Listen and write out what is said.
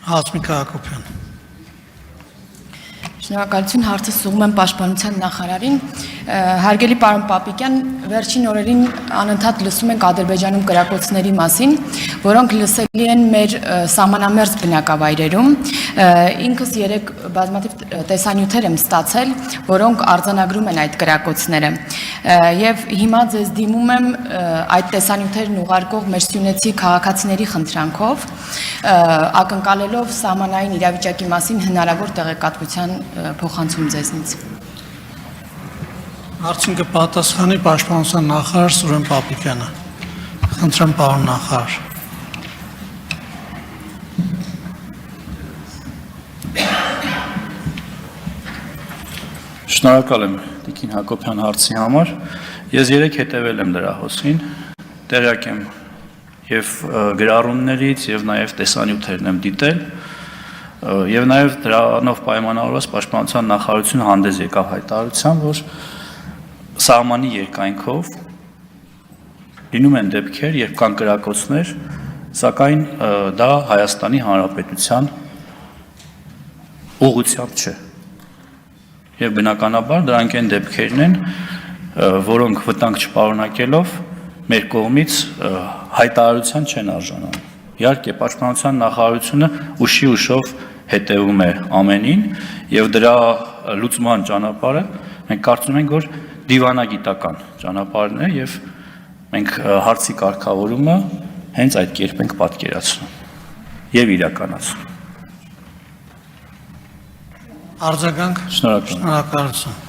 Հասմիկ Հակոբյան։ Շնորհակալություն, հարցը ուղղում եմ Պաշտպանության նախարարին։ Հարգելի պարոն Պապիկյան, վերջին օրերին անընդհատ լսում ենք Ադրբեջանում կրակոցների մասին, որոնք լսելի են մեր սահմանամերձ բնակավայրերում։ Ինքս երեք բազմաթիվ տեսանյութեր եմ ստացել, որոնք արձանագրում են այդ կրակոցները։ Եվ հիմա ձեզ դիմում եմ այդ տեսանյութերն ուղարկող մեր սյունեցի քաղաքացիների խնդրանքով, ակնկալելով սահմանային իրավիճակի մասին հնարավոր տեղեկատվության փոխանցում ձեզնից։ Հարցին կպատասխանի Պաշտպանության նախարար Սուրեն Պապիկյանը։ Խնդրեմ, պարոն նախարար։ Շնորհակալ եմ Տիկին Հակոբյան հարցի համար։ Ես երեք հետևել եմ դրա հոսին, տեղյակ եմ եւ գրառումներից եւ նաեւ տեսանյութերն եմ դիտել, եւ նաեւ դրանով պայմանավորված Պաշտպանության նախարարությունը հանդես եկավ հայտարարությամբ, որ սահմանի երկայնքով լինում են դեպքեր, երբ կան կրակոցներ, սակայն դա Հայաստանի Հանրապետության ուղղությամբ չէ։ Եվ բնականաբար դրանք այն դեպքերն են, որոնք վտանգ չպարունակելով մեր կողմից հայտարարության չեն արժանանում։ Իհարկե, Պաշտպանության նախարարությունը ուշով հետևում է ամենին, եւ դրա լուծման ճանապարհը մենք կարծում ենք, որ դիվանագիտական ճանապարհն է, եւ մենք հարցի կարգավորումը հենց այդ կերպ ենք պատկերացնում եւ իրականացնում։ Արձագանք։ Շնորհակալ եմ։ Շնորհակալություն։